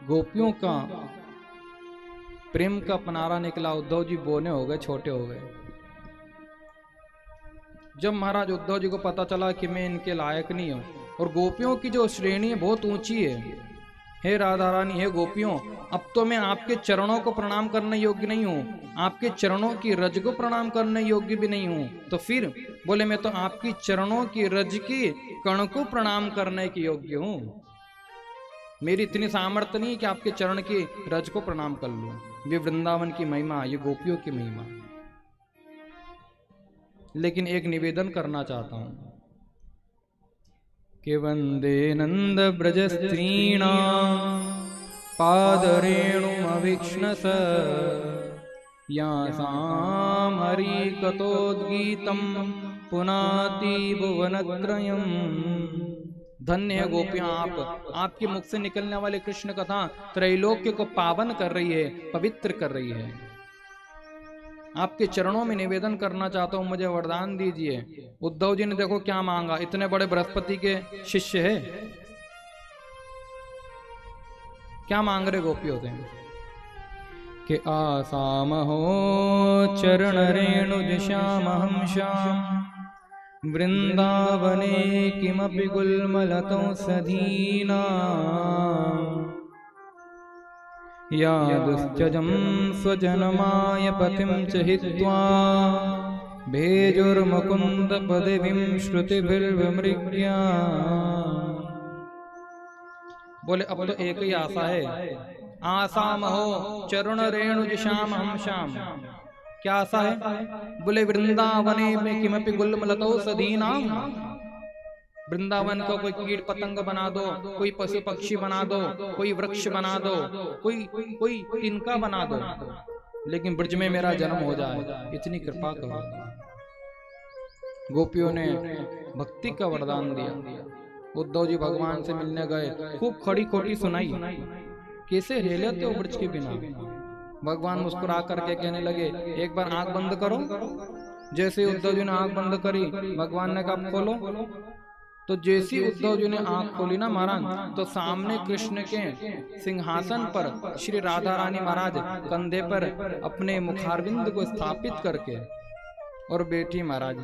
गोपियों का प्रेम का पनारा निकला, उद्धव जी बोने हो गए, छोटे हो गए। जब महाराज उद्धव जी को पता चला कि मैं इनके लायक नहीं हूं, और गोपियों की जो श्रेणी है बहुत ऊंची है, हे राधा रानी, हे गोपियों, अब तो मैं आपके चरणों को प्रणाम करने योग्य नहीं हूं, आपके चरणों की रज को प्रणाम करने योग्य भी नहीं हूं, तो फिर बोले मैं तो आपकी चरणों की रज की कण को प्रणाम करने के योग्य हूं। मेरी इतनी सामर्थ्य नहीं कि आपके चरण की रज को प्रणाम कर लूं। ये वृंदावन की महिमा, ये गोपियों की महिमा। लेकिन एक निवेदन करना चाहता हूं कि वंदे नंद ब्रज स्त्रीणां पादरेणुमवीक्ष्णस यासां हरिकथोद्गीतं पुनाति भुवनत्रयम्। धन्य है गोपियां आप, आपके मुख से निकलने वाले कृष्ण कथा त्रैलोक्य को पावन कर रही है, पवित्र कर रही है। आपके चरणों में निवेदन करना चाहता हूं, मुझे वरदान दीजिए। उद्धव जी ने देखो क्या मांगा, इतने बड़े बृहस्पति के शिष्य है, क्या मांग रहे गोपियों से कि आसामहो चरण रेणुज श्यामहं श्याम वृंदावने किमपि गुल्मलतौ सधीना या दुश्चजं स्वजनमाय पतिं च हित्वा भेजुर्मुकुन्द पदवीं श्रुतिभिर्विमृग्या। बोले अब तो एक ही आशा है, आसामहो चरण रेणुज श्यामहं श्याम। क्या आशा है? बोले वृंदावने में किमपि गुल्मलतौ सधीनाम, वृंदावन को कोई कीट पतंग बना दो, कोई पशु पक्षी बना दो, कोई वृक्ष बना दो, कोई तिनका बना दो, लेकिन ब्रज में मेरा जन्म हो जाए, इतनी कृपा करो। गोपियों ने भक्ति का वरदान दिया। उद्धव जी भगवान से मिलने गए, खूब खड़ी खोटी सुनाई, कैसे रह लेते हो ब्रज के बिना। भगवान मुस्कुरा करके कहने लगे एक बार आंख बंद करो। जैसे उद्धव जी ने आंख बंद करी, भगवान ने कहा खोलो। तो जैसी उद्धव जी ने आंख खोली ना महाराज, तो सामने कृष्ण के सिंहासन पर श्री राधा रानी महाराज कंधे पर अपने मुखारविंद को स्थापित करके और बैठी महाराज।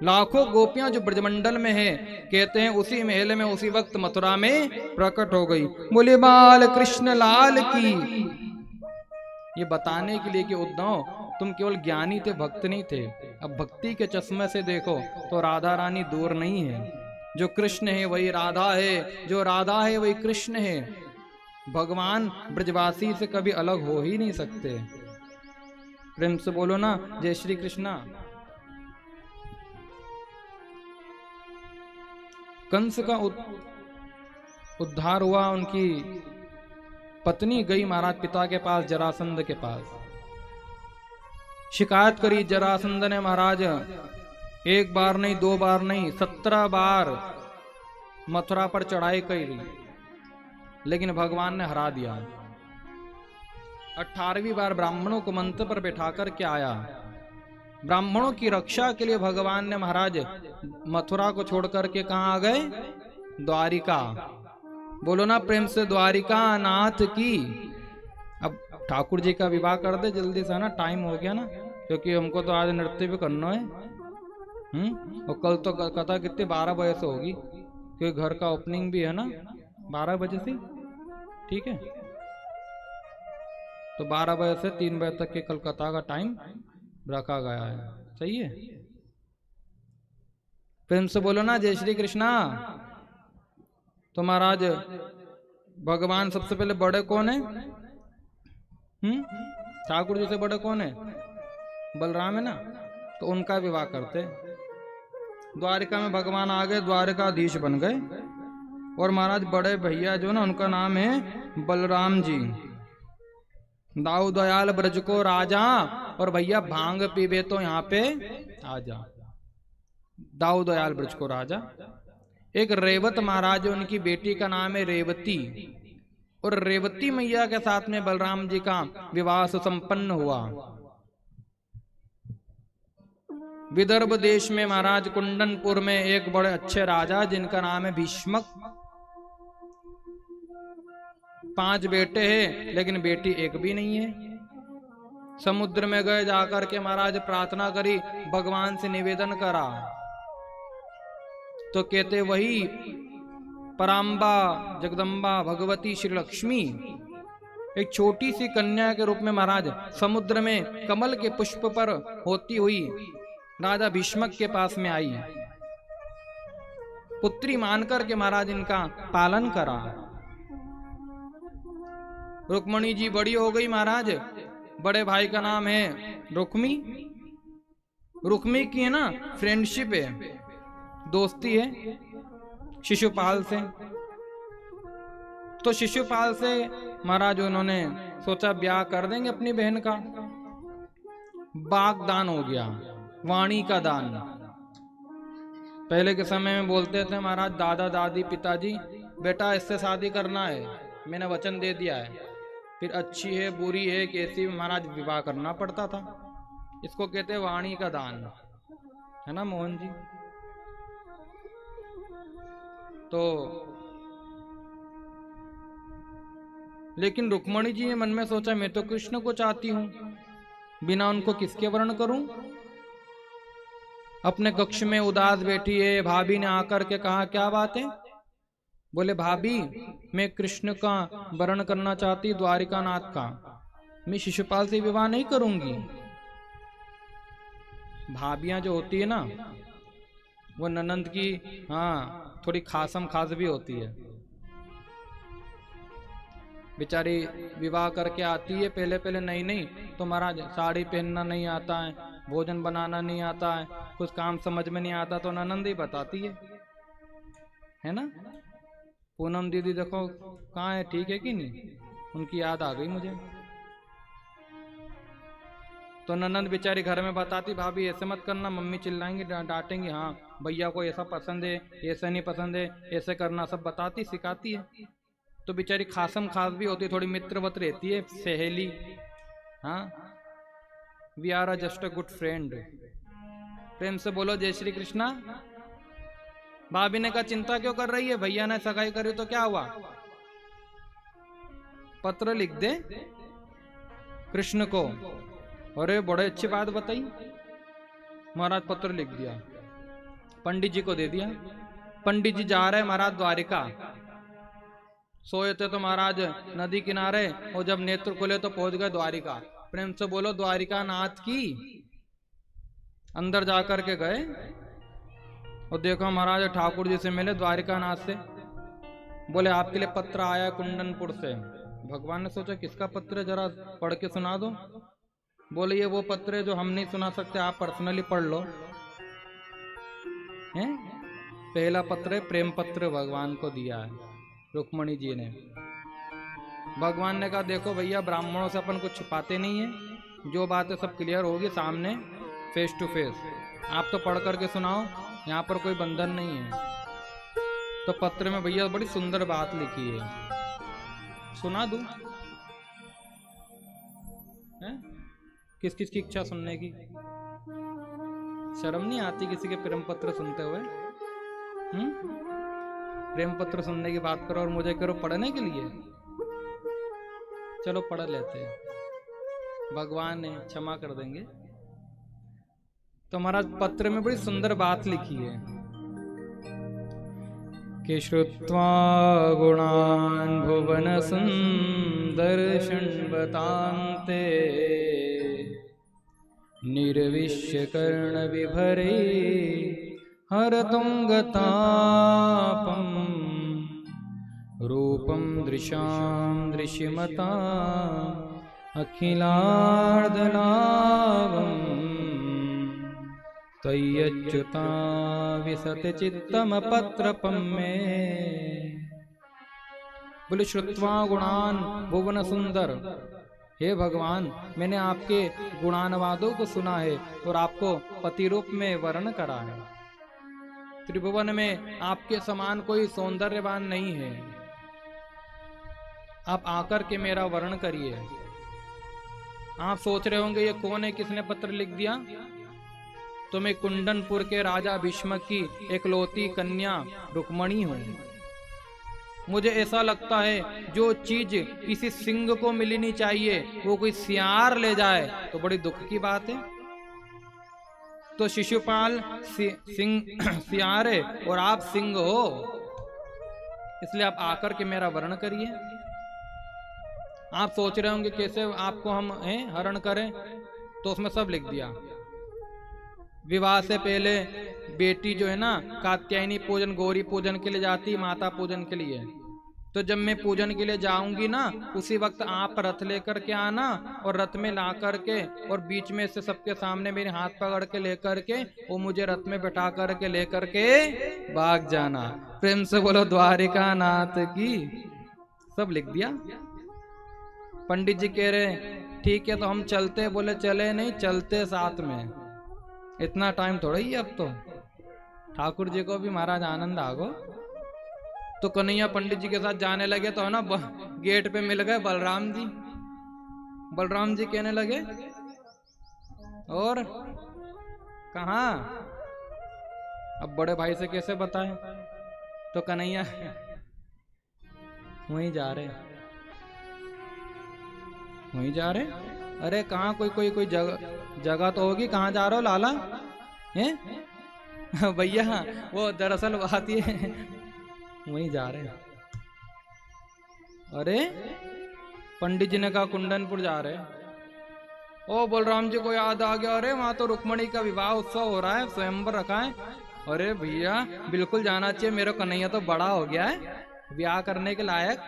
लाखों गोपियां जो ब्रजमंडल में है, कहते हैं उसी महल में उसी वक्त मथुरा में प्रकट हो गई। बोले बाल कृष्ण लाल की। ये बताने के लिए कि उद्धव तुम केवल ज्ञानी थे, भक्त नहीं थे। अब भक्ति के चश्मे से देखो तो राधा रानी दूर नहीं है। जो कृष्ण है वही राधा है, जो राधा है वही कृष्ण है। भगवान ब्रजवासी से कभी अलग हो ही नहीं सकते। प्रेम से बोलो ना जय श्री कृष्णा। कंस का उद्धार हुआ, उनकी पत्नी गई महाराज पिता के पास, जरासंध के पास शिकायत करी। जरासंध ने महाराज एक बार नहीं, दो बार नहीं, 17 बार मथुरा पर चढ़ाई करी, लेकिन भगवान ने हरा दिया। 18वीं बार ब्राह्मणों को मंत्र पर बैठा कर के आया। ब्राह्मणों की रक्षा के लिए भगवान ने महाराज मथुरा को छोड़ करके कहां आ गए? द्वारिका। बोलो ना प्रेम से द्वारिका नाथ की। अब ठाकुर जी का विवाह कर दे जल्दी से ना, टाइम हो गया ना, क्योंकि हमको तो आज नृत्य भी करना है। और कल तो कथा कितने 12 बजे से होगी, क्योंकि घर का ओपनिंग भी है ना 12 बजे से, ठीक है। तो 12 बजे से 3 बजे तक के कल कथा का टाइम रखा गया है, सही है। प्रेम से बोलो ना जय श्री कृष्णा। तो महाराज भगवान सबसे पहले बड़े कौन है? ठाकुर जी से बड़े कौन है? बलराम है ना। तो उनका विवाह करते। द्वारिका में भगवान आ गए, द्वारिकाधीश बन गए। और महाराज बड़े भैया जो ना, उनका नाम है बलराम जी। दाऊ दयाल ब्रज को राजा, और भैया भांग पीबे तो यहाँ पे आजा। दाऊ दयाल ब्रज को राजा। एक रेवत महाराज, उनकी बेटी का नाम है रेवती, और रेवती मैया के साथ में बलराम जी का विवाह सुसंपन्न हुआ। विदर्भ देश में महाराज, कुंडनपुर में एक बड़े अच्छे राजा जिनका नाम है भीष्मक, 5 बेटे हैं लेकिन बेटी एक भी नहीं है। समुद्र में गए, जाकर के महाराज प्रार्थना करी, भगवान से निवेदन करा, तो कहते वही पराम्बा जगदम्बा भगवती श्री लक्ष्मी एक छोटी सी कन्या के रूप में महाराज समुद्र में कमल के पुष्प पर होती हुई राजा भीष्मक के पास में आई। पुत्री मानकर के महाराज इनका पालन करा। रुक्मणी जी बड़ी हो गई महाराज, बड़े भाई का नाम है रुक्मी। रुक्मी की है ना फ्रेंडशिप है, दोस्ती है शिशुपाल से। तो शिशुपाल से महाराज उन्होंने सोचा ब्याह कर देंगे अपनी बहन का। बागदान हो गया, वाणी का दान। पहले के समय में बोलते थे महाराज दादा दादी पिताजी, बेटा इससे शादी करना है, मैंने वचन दे दिया है। फिर अच्छी है बुरी है कैसी महाराज विवाह करना पड़ता था। इसको कहते हैं वाणी का दान, है ना मोहन जी। तो लेकिन रुक्मणी जी ने मन में सोचा मैं तो कृष्ण को चाहती हूं, बिना उनको किसके वर्ण करूं। अपने कक्ष में उदास बैठी है, भाभी ने आकर के कहा क्या बात है। बोले भाभी मैं कृष्ण का वर्ण करना चाहती, द्वारिका नाथ का, मैं शिशुपाल से विवाह नहीं करूंगी। भाभियां जो होती है ना वो ननंद की हाँ थोड़ी खासम खास भी होती है। बेचारी विवाह करके आती है, पहले पहले नहीं तो महाराज साड़ी पहनना नहीं आता है, भोजन बनाना नहीं आता है, कुछ काम समझ में नहीं आता, तो ननंद ही बताती है ना। पूनम दीदी देखो कहाँ है, ठीक है कि नहीं, उनकी याद आ गई मुझे। तो ननंद बेचारी घर में बताती भाभी ऐसे मत करना, मम्मी चिल्लाएंगी डांटेंगी, हाँ भैया को ऐसा पसंद है ऐसा नहीं पसंद है ऐसे करना, सब बताती सिखाती है। तो बेचारी खासम खास भी होती है, थोड़ी मित्रवत रहती है, सहेली। हाँ we are just a good friend. प्रेम से बोलो जय श्री कृष्णा। भाभी ने कहा चिंता क्यों कर रही है, भैया ने सगाई करी तो क्या हुआ, पत्र लिख दे कृष्ण को। अरे बड़े अच्छी बात बताई। महाराज पत्र लिख दिया, पंडित जी को दे दिया। पंडित जी जा रहे महाराज द्वारिका। सोए थे तो महाराज नदी किनारे, और जब नेत्र खुले तो पहुंच गए द्वारिका। प्रेम से बोलो द्वारिका नाथ की। अंदर जाकर के गए और देखो महाराज ठाकुर जी से मिले द्वारिका नाथ से। बोले आपके लिए पत्र आया कुंडनपुर से। भगवान ने सोचा किसका पत्र है, जरा पढ़ के सुना दो। बोले ये वो पत्र है जो हम नहीं सुना सकते, आप पर्सनली पढ़ लो। हैं? पहला पत्र है प्रेम पत्र, भगवान को दिया है रुक्मणी जी ने। भगवान ने कहा देखो भैया ब्राह्मणों से अपन कुछ छिपाते नहीं है, जो बात है सब क्लियर होगी सामने फेस टू फेस। आप तो पढ़ करके सुनाओ, यहाँ पर कोई बंधन नहीं है। तो पत्र में भैया बड़ी सुंदर बात लिखी है, सुना दूं? किस किस की इच्छा सुनने की? शर्म नहीं आती किसी के प्रेम पत्र सुनते हुए? प्रेम पत्र सुनने की बात करो और मुझे करो पढ़ने के लिए। चलो पढ़ लेते हैं, भगवान ने क्षमा कर देंगे। तो महाराज पत्र में बड़ी सुंदर बात लिखी है कि श्रुत्वा गुणान् भुवन सुंदर शृण्वतान्ते निर्विश्य कर्ण विभरे हरतुंगतापम रूपम दृशां दृश्यमता अखिलार्धलाभं त्वय्यच्युता विसत चित्तम पत्रपम में। बोले श्रुत्वा गुणान भुवन सुंदर, हे भगवान मैंने आपके गुणानुवादों को सुना है और आपको पति रूप में वर्ण करा है। त्रिभुवन में आपके समान कोई सौंदर्यवान नहीं है, आप आकर के मेरा वर्ण करिए। आप सोच रहे होंगे ये कौन है, किसने पत्र लिख दिया? तो मैं कुंडनपुर के राजा भीष्मक की एकलौती कन्या रुक्मणी हूं। मुझे ऐसा लगता है जो चीज किसी सिंह को मिलनी चाहिए वो कोई सियार ले जाए तो बड़ी दुख की बात है। तो शिशुपाल सिंह सियार है और आप सिंह हो, इसलिए आप आकर के मेरा वर्ण करिए। आप सोच रहे होंगे कैसे आपको हम हरण करें, तो उसमें सब लिख दिया। विवाह से पहले बेटी जो है ना कात्यायनी पूजन गौरी पूजन के लिए जाती, माता पूजन के लिए। तो जब मैं पूजन के लिए जाऊंगी ना उसी वक्त आप रथ लेकर के आना और रथ में ला करके और बीच में से सबके सामने मेरे हाथ पकड़ के लेकर के वो मुझे रथ में बैठा करके लेकर के भाग जाना। प्रेम से बोलो द्वारिका नाथ की। सब लिख दिया। पंडित जी कह रहे ठीक है तो हम चलते, बोले चले नहीं, चलते साथ में। इतना टाइम थोड़ा ही अब तो। ठाकुर जी को भी महाराज आनंद आ गो। तो कन्हैया पंडित जी के साथ जाने लगे तो है ना गेट पे मिल गए बलराम जी। बलराम जी कहने लगे और कहा, अब बड़े भाई से कैसे बताएं। तो कन्हैया वहीं जा रहे, वहीं जा रहे। अरे कहाँ कोई जगह तो होगी, कहाँ जा रहे हो लाला हैं भैया। वो दरअसल बात ये वहीं जा रहे हैं। अरे पंडित जी ने कहा कुंदनपुर जा रहे। ओ बलराम जी को याद आ गया, अरे वहां तो रुक्मणी का विवाह उत्सव हो रहा है, स्वयंवर रखा है। अरे भैया बिल्कुल जाना चाहिए, मेरा कन्हैया तो बड़ा हो गया है ब्याह करने के लायक।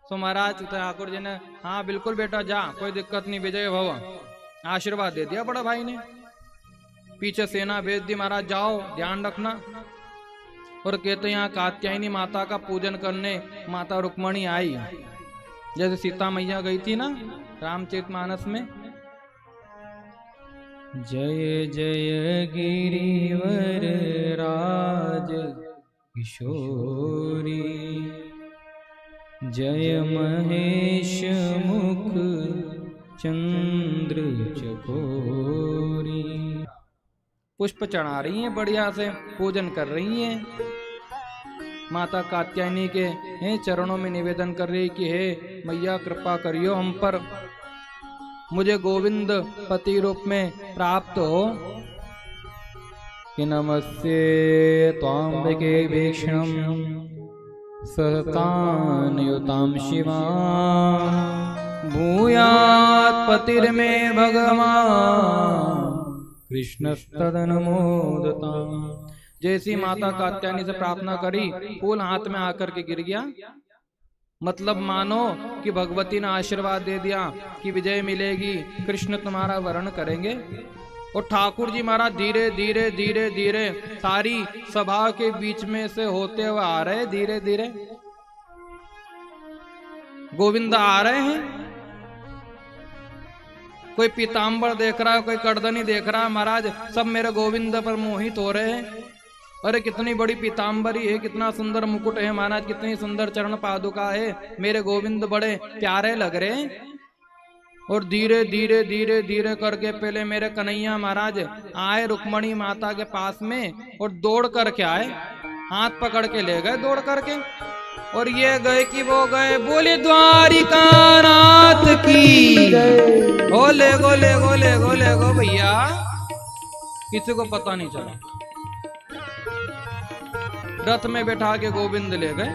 तो महाराज ठाकुर जी ने हाँ बिल्कुल बेटा जा, कोई दिक्कत नहीं, विजय भव। आशीर्वाद दे दिया बड़ा भाई ने। पीछे सेना भेज दी, महाराज जाओ ध्यान रखना। और कहते यहाँ कात्यायनी माता का पूजन करने माता रुक्मणी आई, जैसे सीता मैया गई थी ना रामचरितमानस में। जय जय गिरिवर राज किशोरी, जय महेश मुख चंद्र चकोरी। पुष्प चढ़ा रही हैं, बढ़िया से पूजन कर रही हैं। माता कात्यायनी के चरणों में निवेदन कर रही कि हे मैया कृपा करियो हम पर, मुझे गोविंद पति रूप में प्राप्त हो। कि नमस्ते त्वाम्बिके भीषणं सहतान युतां शिवा, भूयात् पतिर्मे भगवान् कृष्णस्तदनुमोदता। जैसी माता कात्यायनी से प्रार्थना करी, फूल हाथ में आकर के गिर गया। मतलब मानो कि भगवती ने आशीर्वाद दे दिया कि विजय मिलेगी, कृष्ण तुम्हारा वरण करेंगे। और ठाकुर जी महाराज धीरे धीरे धीरे धीरे सारी सभा के बीच में से होते हुए आ रहे, धीरे धीरे गोविंद आ रहे हैं। कोई पीताम्बर देख रहा है, कोई करदनी देख रहा है, महाराज सब मेरे गोविंद पर मोहित हो रहे हैं। अरे कितनी बड़ी पीताम्बरी है, कितना सुंदर मुकुट है महाराज, कितनी सुंदर चरण पादुका है, मेरे गोविंद बड़े प्यारे लग रहे हैं। और धीरे धीरे धीरे धीरे करके पहले मेरे कन्हैया महाराज आए रुक्मणी माता के पास में और दौड़ करके आए, हाथ पकड़ के ले गए दौड़ करके। और ये गए कि वो गए, बोले द्वारिका नाथ की। ओ ले गो ले गो ले गो ले गो भैया, किसी को पता नहीं चला। रथ में बैठा के गोविंद ले गए।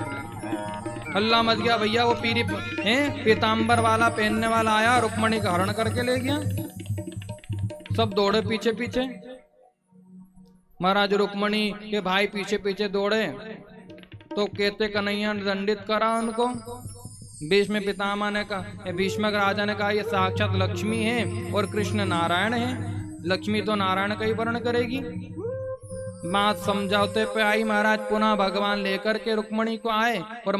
हल्ला मच गया भैया, वो पीरी पीताम्बर वाला पहनने वाला आया, रुक्मणी का हरण करके ले गया। सब दौड़े पीछे पीछे। महाराज रुक्मणी के भाई पीछे पीछे दौड़े तो कहते कन्हैया ने दंडित करा उनको। भीष्म पितामह ने कहा, भीष्मक राजा ने कहा ये साक्षात लक्ष्मी है और कृष्ण नारायण है, लक्ष्मी तो नारायण का ही वर्ण करेगी। बात समझौते पे आई। महाराज पुनः भगवान लेकर के रुक्मणी को आए और